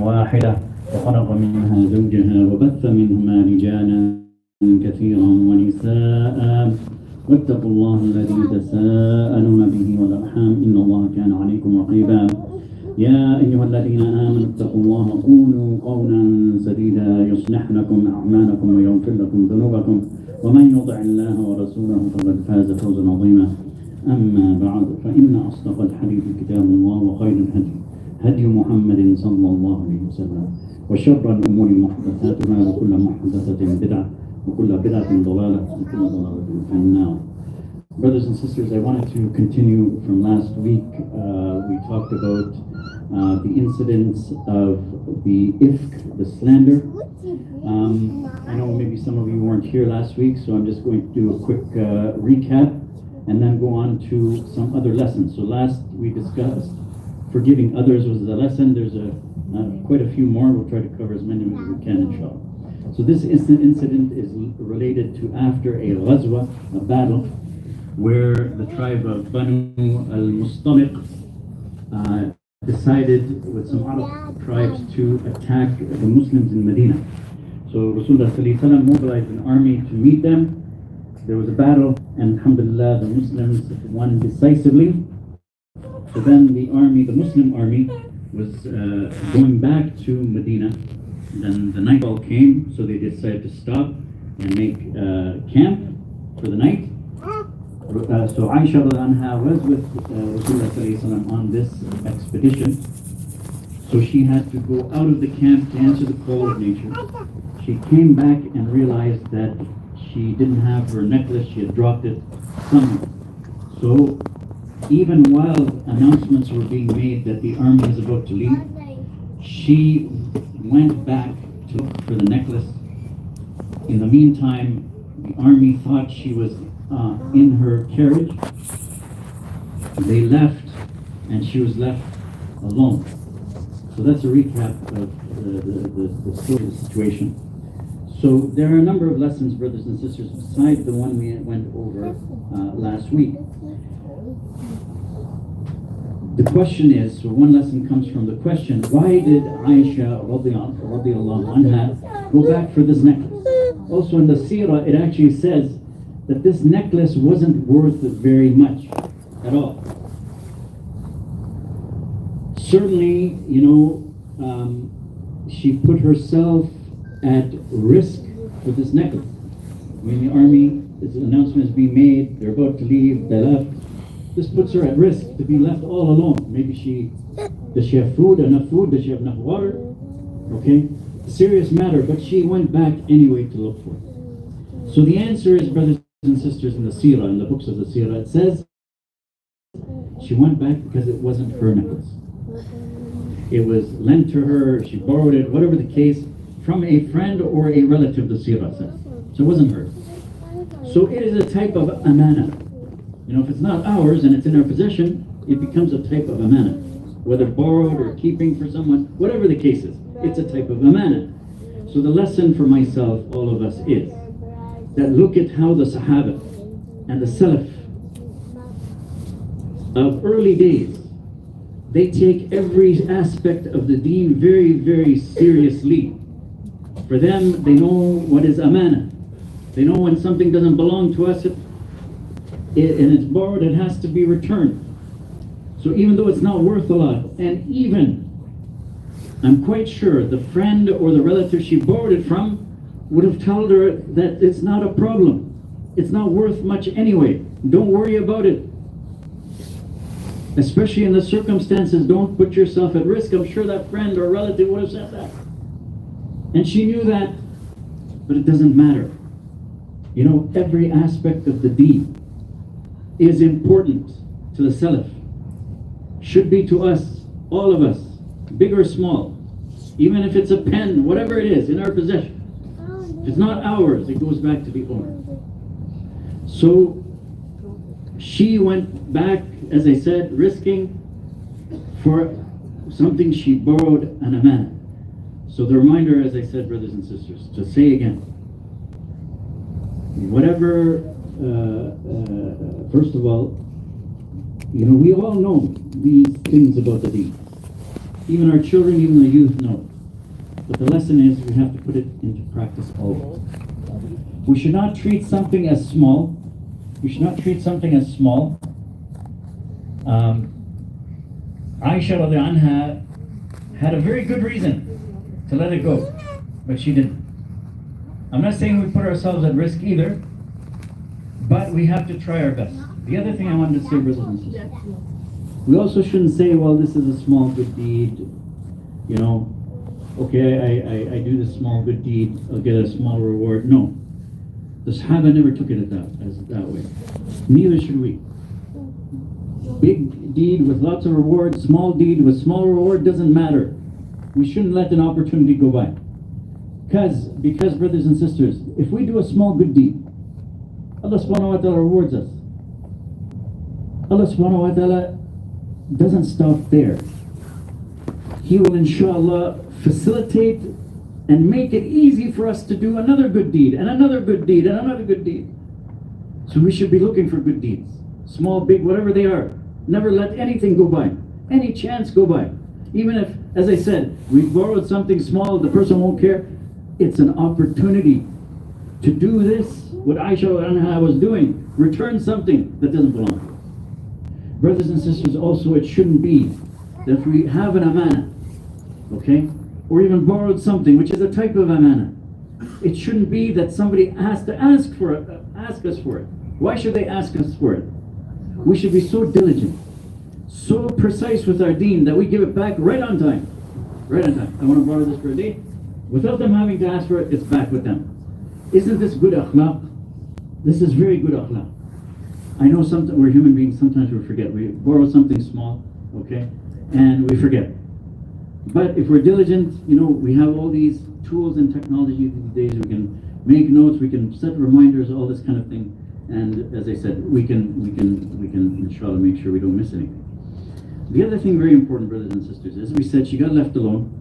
واحدة وخلق منها زوجها وبث منهما رجالا كثيرا ونساء واتقوا الله الذي تساءلون به والأرحام إن الله كان عليكم رقيبا يا أيها الذين آمنوا اتقوا الله وقولوا قولا سديدا يصلح لكم أعمالكم ويغفر لكم ذنوبكم ومن يطع الله ورسوله فقد فاز فوزا عظيما أما بعد فإن أصدق الحديث كتاب الله وخير الهدي هدي محمد صلى الله عليه وسلم وشر الأمور محدثاتها وكل محدثة بدعة وكل بدعة ضلالة وكل ضلالة في النار. Brothers and sisters, I wanted to continue from last week. We talked about the incidents of the ifk, the slander. I know maybe some of you weren't here last week, so I'm just going to do a quick recap and then go on to some other lessons. So last we discussed forgiving others was the lesson. There's quite a few more. We'll try to cover as many as we can, inshallah. So this incident is related to after a ghazwa, a battle, where the tribe of Banu al-Mustaliq decided with some Arab tribes to attack the Muslims in Medina. So Rasulullah sallallahu alaihi wasallam mobilized an army to meet them. There was a battle, and alhamdulillah, the Muslims won decisively. So then the army, the Muslim army, was going back to Medina. Then the nightfall came, so they decided to stop and make camp for the night. So Aisha was with Rasulullah on this expedition. So she had to go out of the camp to answer the call of nature. She came back and realized that she didn't have her necklace, she had dropped it somewhere. So even while announcements were being made that the army is about to leave, she went back to look for the necklace. In the meantime, the army thought she was in her carriage. They left, and she was left alone. So that's a recap of the story of the situation. So there are a number of lessons, brothers and sisters, besides the one we went over last week. The question is, so one lesson comes from the question, why did Aisha radiallahu anha go back for this necklace? Also in the seerah, it actually says that this necklace wasn't worth very much at all. Certainly, she put herself at risk for this necklace. When the army, this announcement is being made, they're about to leave, they left. This puts her at risk to be left all alone. Maybe does she have food, enough food? Does she have enough water? Okay, serious matter, but she went back anyway to look for it. So the answer is, brothers and sisters, in the seerah, in the books of the seerah, it says she went back because it wasn't her necklace. It was lent to her, she borrowed it, whatever the case, from a friend or a relative, the seerah says. So it wasn't hers. So it is a type of amana. If it's not ours and it's in our possession, it becomes a type of amana. Whether borrowed or keeping for someone, whatever the case is, it's a type of amana. So the lesson for myself, all of us, is that look at how the Sahaba and the Salaf of early days, they take every aspect of the deen very, very seriously. For them, they know what is amana. They know when something doesn't belong to us, and it's borrowed, it has to be returned. So even though it's not worth a lot, and even, I'm quite sure the friend or the relative she borrowed it from would have told her that it's not a problem. It's not worth much anyway. Don't worry about it. Especially in the circumstances, don't put yourself at risk. I'm sure that friend or relative would have said that. And she knew that, but it doesn't matter. Every aspect of the deen is important to the Salaf. Should be to us, all of us, big or small. Even if it's a pen, whatever it is, in our possession. If it's not ours, it goes back to the owner. So she went back, as I said, risking for something she borrowed an amana. So the reminder, as I said, brothers and sisters, to say again, whatever, first of all, we all know these things about the deen. Even our children, even the youth know. But the lesson is we have to put it into practice always. We should not treat something as small. We should not treat something as small. Aisha radiallahu anha had a very good reason to let it go, but she didn't. I'm not saying we put ourselves at risk either, but we have to try our best. The other thing I wanted to say, brothers and sisters, we also shouldn't say, well, this is a small good deed, you know, okay, I do this small good deed, I'll get a small reward. No, the Saba never took it that way. Neither should we. Big deed with lots of reward, small deed with small reward, doesn't matter. We shouldn't let an opportunity go by. Because brothers and sisters, if we do a small good deed, Allah subhanahu wa ta'ala rewards us. Allah subhanahu wa ta'ala doesn't stop there. He will inshallah facilitate and make it easy for us to do another good deed and another good deed and another good deed. So we should be looking for good deeds, small, big, whatever they are. Never let anything go by, any chance go by. Even if, as I said, we borrowed something small, the person won't care. It's an opportunity to do this, what Aisha anha was doing, return something that doesn't belong. Brothers and sisters, also it shouldn't be that we have an amana, okay, or even borrowed something, which is a type of amana. It shouldn't be that somebody has to ask us for it. Why should they ask us for it? We should be so diligent, so precise with our deen that we give it back right on time. Right on time. I want to borrow this for a day. Without them having to ask for it, it's back with them. Isn't this good akhlaq? This is very good akhlaq. I know sometimes we're human beings, sometimes we forget. We borrow something small, okay, and we forget. But if we're diligent, you know, we have all these tools and technology these days. We can make notes, we can set reminders, all this kind of thing. And as I said, we can inshallah make sure we don't miss anything. The other thing very important, brothers and sisters, is we said she got left alone,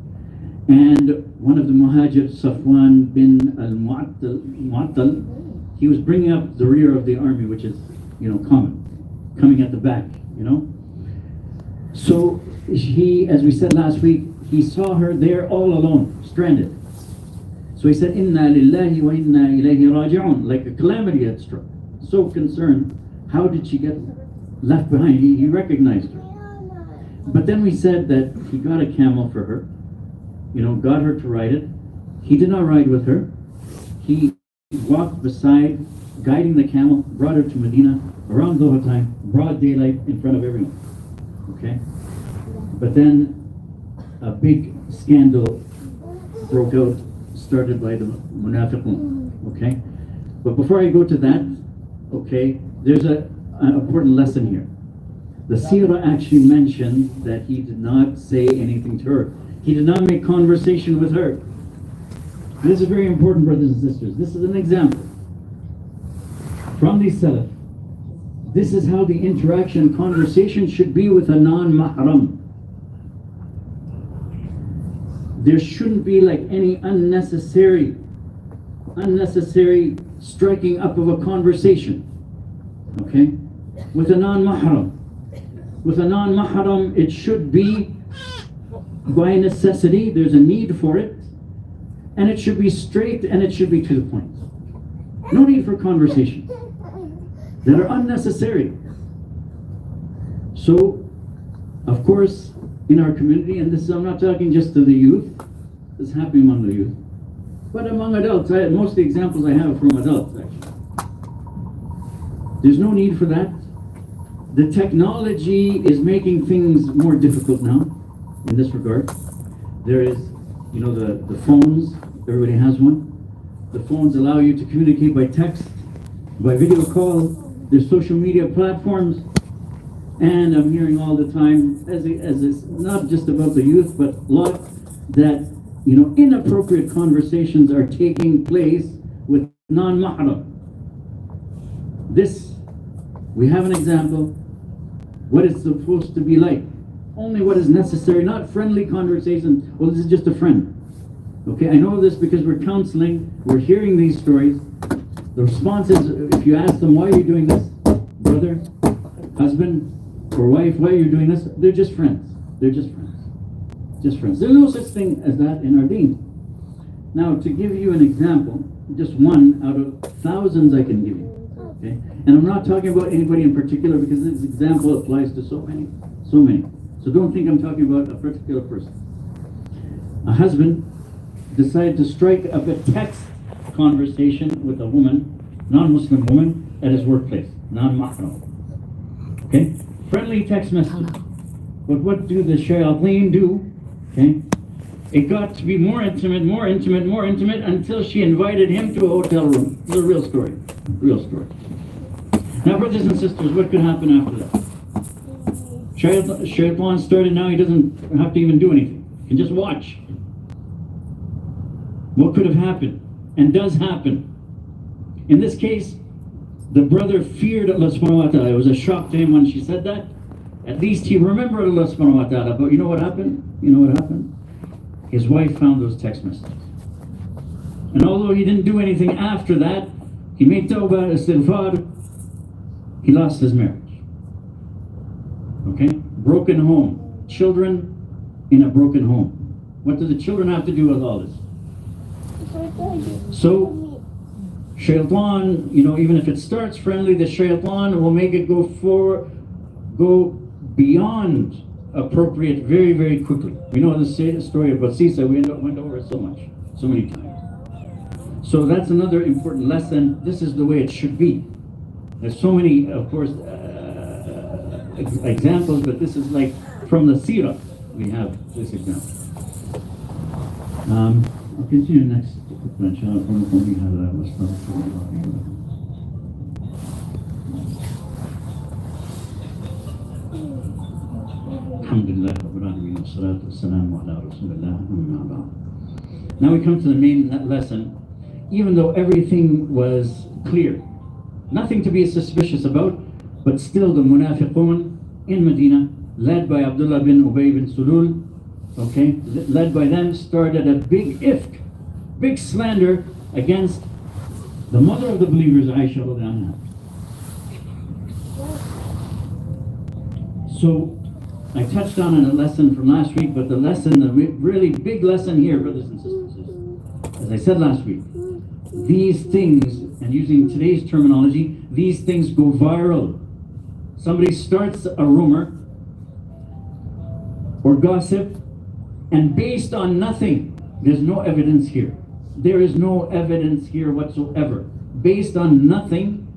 and one of the Muhajir, Safwan bin al-Mu'attal, he was bringing up the rear of the army, which is, you know, coming at the back, you know. So he, as we said last week, he saw her there all alone, stranded. So he said, "Inna lillahi wa inna ilayhi raji'un," like a calamity had struck. So concerned, how did she get left behind? He recognized her. But then we said that he got a camel for her, you know, got her to ride it. He did not ride with her. He walked beside, guiding the camel, brought her to Medina around Dhuhr time, broad daylight in front of everyone. Okay? But then a big scandal broke out, started by the munafiqun. Okay? But before I go to that, okay, there's an important lesson here. The seerah actually mentioned that he did not say anything to her. He did not make conversation with her. This is very important, brothers and sisters. This is an example from the Salaf. This is how the interaction, conversation should be with a non-mahram. There shouldn't be like any unnecessary striking up of a conversation. Okay? With a non-mahram. With a non-mahram, it should be by necessity. There's a need for it, and it should be straight, and it should be to the point. No need for conversations that are unnecessary. So, of course, in our community, and this is, I'm not talking just to the youth, this is happening among the youth, but among adults. Most of the examples I have are from adults, actually. There's no need for that. The technology is making things more difficult now in this regard. There is, you know, the phones, everybody has one. The phones allow you to communicate by text, by video call. There's social media platforms. And I'm hearing all the time, as it's not just about the youth, but a lot, that, you know, inappropriate conversations are taking place with non-mahram. This, we have an example, what it's supposed to be like. Only what is necessary, not friendly conversations. Well, this is just a friend. Okay, I know this because we're counseling, we're hearing these stories. The response is, if you ask them, why are you doing this? Brother, husband, or wife, why are you doing this? They're just friends. They're just friends. Just friends. There's no such thing as that in our deen. Now, to give you an example, just one out of thousands I can give you. Okay? And I'm not talking about anybody in particular because this example applies to so many. So don't think I'm talking about a particular person. A husband decided to strike up a text conversation with a woman, non-Muslim woman, at his workplace, non-mahram. Okay? Friendly text message. But what do the shayateen do? Okay? It got to be more intimate until she invited him to a hotel room. It's a real story. Real story. Now, brothers and sisters, what could happen after that? Shaitan started now, he doesn't have to even do anything. He can just watch. What could have happened? And does happen. In this case, the brother feared Allah subhanahu wa ta'ala. It was a shock to him when she said that. At least he remembered Allah subhanahu wa ta'ala. But you know what happened? His wife found those text messages. And although he didn't do anything after that, he made tawbah, istighfar, he lost his marriage. Okay? Broken home. Children in a broken home. What do the children have to do with all this? So, shaitan, even if it starts friendly, the shaitan will make it go beyond appropriate very, very quickly. We know the story about Sisa, we went over it so many times. So that's another important lesson. This is the way it should be. There's so many, of course, examples, but this is like from the seerah, we have this example. I'll continue next. Now we come to the main lesson. Even though everything was clear, nothing to be suspicious about, but still the munafiqun in Medina, led by Abdullah bin Ubay bin Sulul, led by them, started a big ifk, big slander against the mother of the believers, Aisha. So I touched on a lesson from last week, but the really big lesson here, brothers and sisters, is, as I said last week, these things, and using today's terminology, these things go viral. Somebody starts a rumor or gossip, and based on nothing, there's no evidence here. There is no evidence here whatsoever. Based on nothing,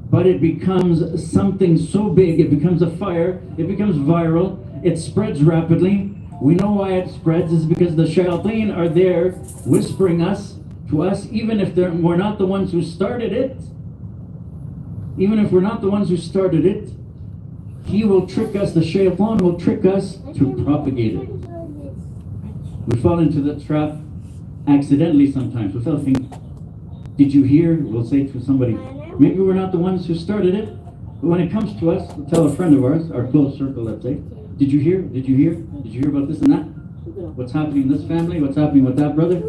but it becomes something so big, it becomes a fire, it becomes viral, it spreads rapidly. We know why it spreads is because the shayateen are there whispering to us, even if we're not the ones who started it. Even if we're not the ones who started it, he will trick us, the shaitan will trick us to propagate it. We fall into the trap accidentally sometimes without thinking. Did you hear? We'll say to somebody, maybe we're not the ones who started it, but when it comes to us, we'll tell a friend of ours, our close circle, let's say, did you hear? Did you hear? Did you hear about this and that? What's happening in this family? What's happening with that brother?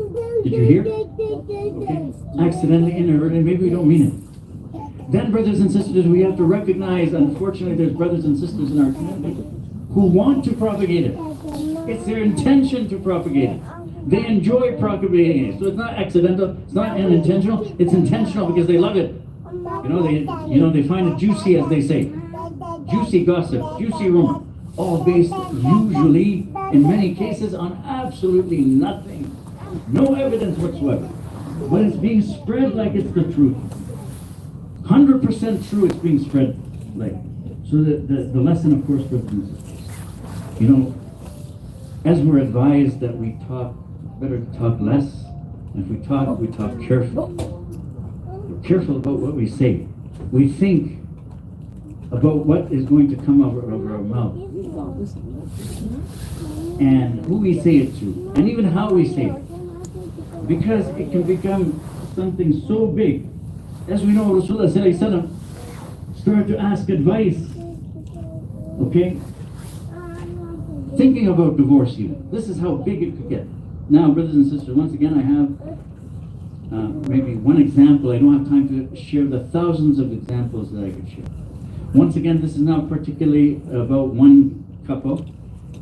Did you hear? Okay. Accidentally, inadvertently, maybe we don't mean it. Then, brothers and sisters, we have to recognize, unfortunately, there's brothers and sisters in our community who want to propagate it. It's their intention to propagate it. They enjoy propagating it. So it's not accidental, it's not unintentional, it's intentional because they love it. They find it juicy, as they say. Juicy gossip, juicy rumor. All based usually, in many cases, on absolutely nothing. No evidence whatsoever. But it's being spread like it's the truth. 100% true, it's being spread like. So the lesson, of course, brothers and sisters, as we're advised that we talk, better to talk less. And if we talk careful. We're careful about what we say. We think about what is going to come out of our mouth. And who we say it to. And even how we say it. Because it can become something so big. As we know, Rasulullah started to ask advice. Okay? Thinking about divorce even. This is how big it could get. Now, brothers and sisters, once again, I have maybe one example. I don't have time to share the thousands of examples that I could share. Once again, this is not particularly about one couple.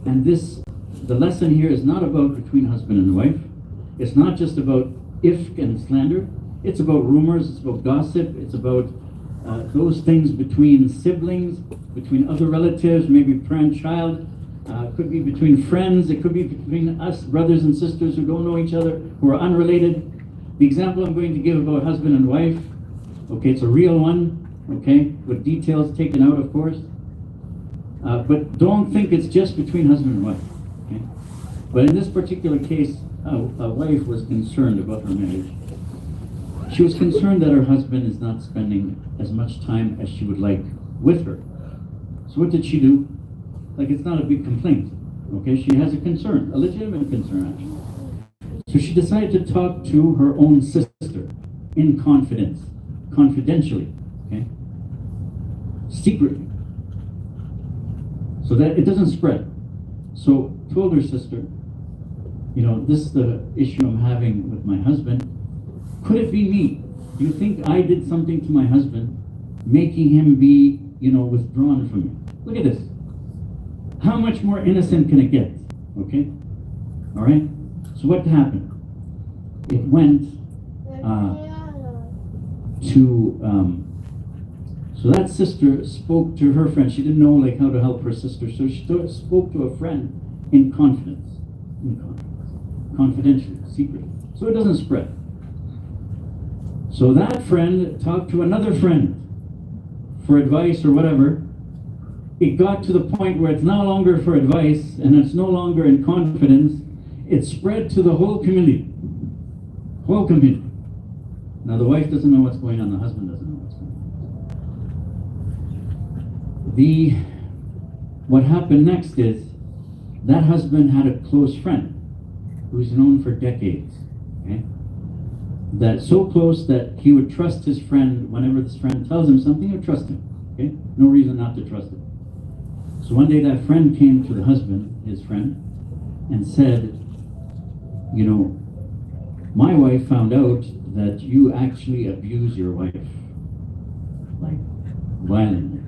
And this the lesson here is not about between husband and wife. It's not just about ifk and slander. It's about rumors, it's about gossip, it's about those things between siblings, between other relatives, maybe parent-child. It could be between friends, it could be between us, brothers and sisters who don't know each other, who are unrelated. The example I'm going to give about husband and wife, okay, it's a real one, okay, with details taken out, of course. But don't think it's just between husband and wife, okay? But in this particular case, a wife was concerned about her marriage. She was concerned that her husband is not spending as much time as she would like with her. So what did she do? Like, it's not a big complaint, okay? She has a concern, a legitimate concern, actually. So she decided to talk to her own sister in confidence, confidentially, okay? Secretly, so that it doesn't spread. So told her sister, you know, this is the issue I'm having with my husband. Could it be me? Do you think I did something to my husband, making him be, you know, withdrawn from me? Look at this. How much more innocent can it get? Okay? All right? So what happened? It went so that sister spoke to her friend. She didn't know like how to help her sister, so she spoke to a friend in confidence, confidentially, secretly, so it doesn't spread. So that friend talked to another friend for advice or whatever. It got to the point where it's no longer for advice and it's no longer in confidence. It spread to the whole community. Whole community. Now the wife doesn't know what's going on, the husband doesn't know what's going on. What happened next is that husband had a close friend who's known for decades. Okay? That so close that he would trust his friend. Whenever this friend tells him something, he would trust him. Okay? No reason not to trust him. So one day that friend came to the husband, his friend, and said, you know, my wife found out that you actually abuse your wife, like violently.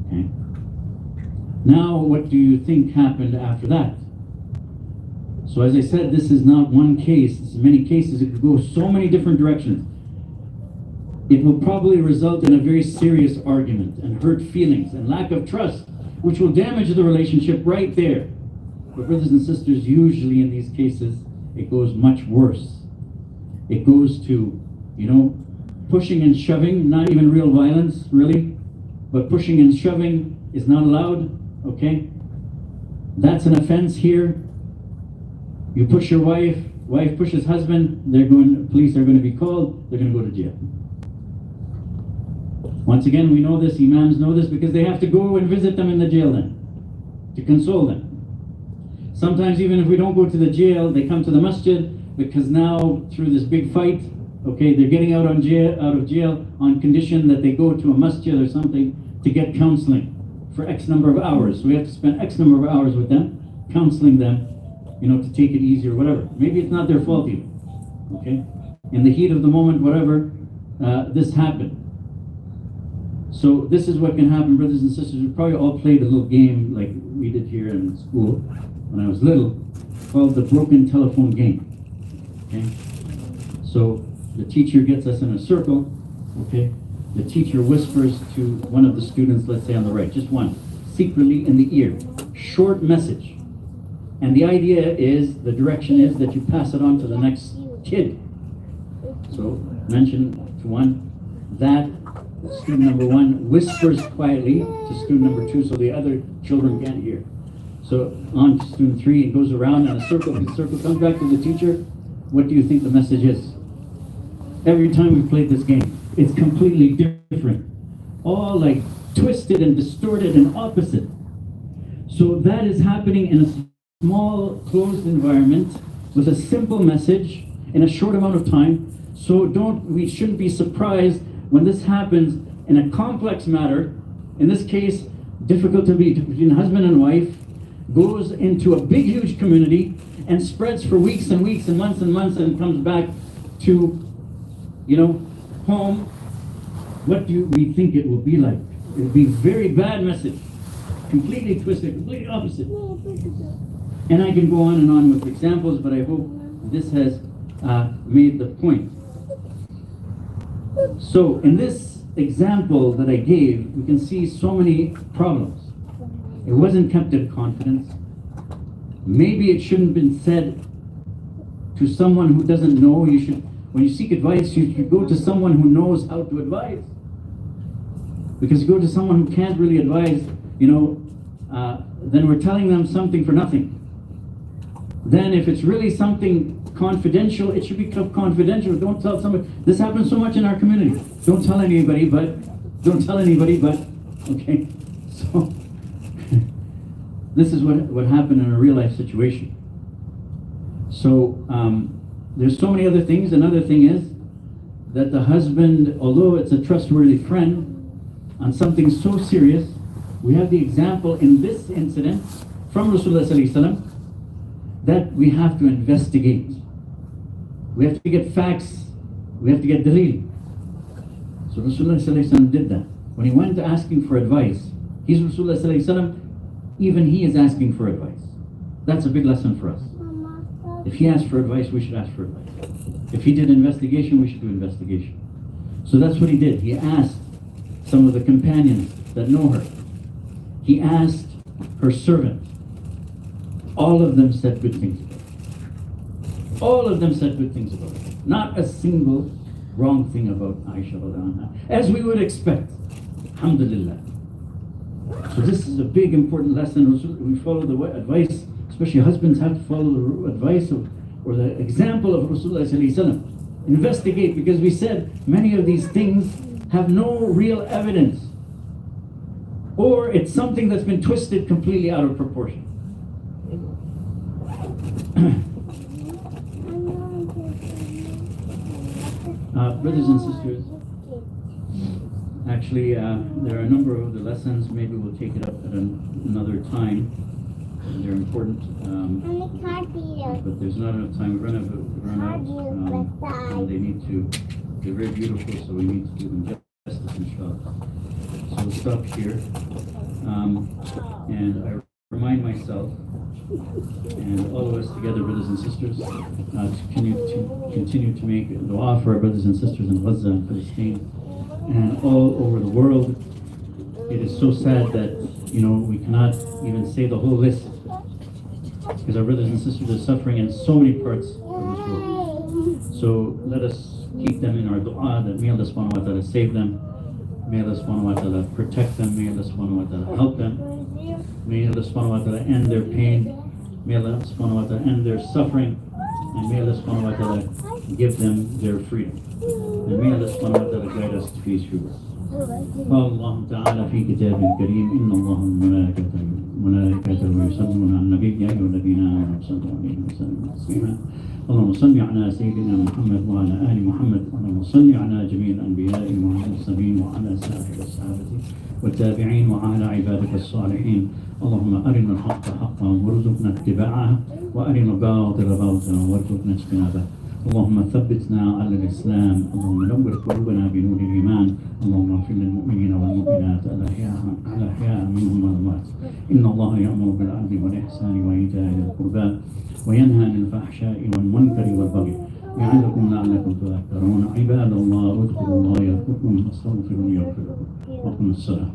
Okay? Now, what do you think happened after that? So as I said, this is not one case, it's many cases. It could go so many different directions. It will probably result in a very serious argument and hurt feelings and lack of trust, which will damage the relationship right there. But brothers and sisters, usually in these cases, it goes much worse. It goes to, you know, pushing and shoving, not even real violence, really, but pushing and shoving is not allowed, okay? That's an offense here. You push your wife, wife pushes husband, police are going to be called, they're going to go to jail. Once again, we know this, imams know this, because they have to go and visit them in the jail then, to console them. Sometimes even if we don't go to the jail, they come to the masjid, because now through this big fight, okay, they're getting out of jail on condition that they go to a masjid or something to get counseling for X number of hours. So we have to spend X number of hours with them, counseling them, you know, to take it easy or whatever. Maybe it's not their fault even, okay? In the heat of the moment, whatever, this happened. So this is what can happen, brothers and sisters. We probably all played a little game like we did here in school when I was little, called the broken telephone game, okay? So the teacher gets us in a circle, okay? The teacher whispers to one of the students, let's say on the right, just one, secretly in the ear, short message. And the idea is, the direction is that you pass it on to the next kid. So mention to one, that student number one whispers quietly to student number two so the other children can't hear. So on to student three, it goes around in a circle, the circle comes back to the teacher. What do you think the message is? Every time we played this game, it's completely different. All like twisted and distorted and opposite. So that is happening in a small, closed environment with a simple message in a short amount of time. So we shouldn't be surprised when this happens in a complex matter. In this case, difficulty between husband and wife goes into a big, huge community and spreads for weeks and weeks and months and comes back to, you know, home. What do we think it will be like? It will be very bad message, completely twisted, completely opposite. And I can go on with examples, but I hope this has made the point. So in this example that I gave, we can see so many problems. It wasn't kept in confidence. Maybe it shouldn't have been said to someone who doesn't know. You should, when you seek advice, you should go to someone who knows how to advise. Because you go to someone who can't really advise, then we're telling them something for nothing. Then if it's really something confidential, it should be confidential. Don't tell somebody. This happens so much in our community. Don't tell anybody, but, okay? So, this is what happened in a real life situation. So, there's so many other things. Another thing is that the husband, although it's a trustworthy friend, on something so serious, we have the example in this incident from Rasulullah Sallallahu Alaihi Wasallam that we have to investigate. We have to get facts. We have to get dalil. So Rasulullah Sallallahu Alaihi Wasallam did that. When he went to asking for advice, he's Rasulullah Sallallahu Alaihi Wasallam, even he is asking for advice. That's a big lesson for us. If he asked for advice, we should ask for advice. If he did investigation, we should do investigation. So that's what he did. He asked some of the companions that know her. He asked her servant. All of them said good things about her. All of them said good things about her. Not a single wrong thing about Aisha, as we would expect. Alhamdulillah. So this is a big important lesson. We follow the advice, especially husbands have to follow the advice or the example of Rasulullah Sallallahu Alaihi Wasallam. Investigate, because we said many of these things have no real evidence, or it's something that's been twisted completely out of proportion. Brothers and sisters, actually there are a number of other lessons. Maybe we'll take it up at another time. They're important, but there's not enough time. We run out, and they need to. They're very beautiful, so we need to do them justice, inshallah. So we'll stop here, and I remind myself and all of us together, brothers and sisters, to continue to make dua for our brothers and sisters in Gaza and Palestine and all over the world. It is so sad that we cannot even say the whole list, because our brothers and sisters are suffering in so many parts of this world. So let us keep them in our dua, that may Allah subhanahu wa ta'ala save them, may Allah subhanahu wa ta'ala protect them, may Allah subhanahu wa ta'ala help them, may Allah subhanahu wa ta'ala end their pain, may Allah subhanahu wa ta'ala end their suffering, and may Allah subhanahu wa ta'ala give them their freedom. And may Allah subhanahu wa ta'ala guide us to peace through us. قال الله تعالى في كتابه الكريم إن الله وملائكته يصلون على النبي يا أيها الذين آمنوا صلوا عليه وسلموا تسليما اللهم صل على سيدنا محمد وعلى آل محمد اللهم صل على جميع الأنبياء والمرسلين وعلى سائر الصحابة والتابعين وعلى عبادك الصالحين اللهم أرنا الحق حقا وارزقنا اتباعه وأرنا الباطل باطلا وارزقنا اجتنابه اللهم ثبتنا على الإسلام اللهم نور قلوبنا بنور الإيمان اللهم اغفر للمؤمنين والمؤمنات الأحياء منهم والأموات إن الله يأمر بالعدل والإحسان وإيتاء ذي القربى وينهى عن الفحشاء والمنكر والبغي يعظكم لعلكم تذكرون عباد الله اذكروا الله يذكركم واستغفروه يغفر لكم وقم الصلاة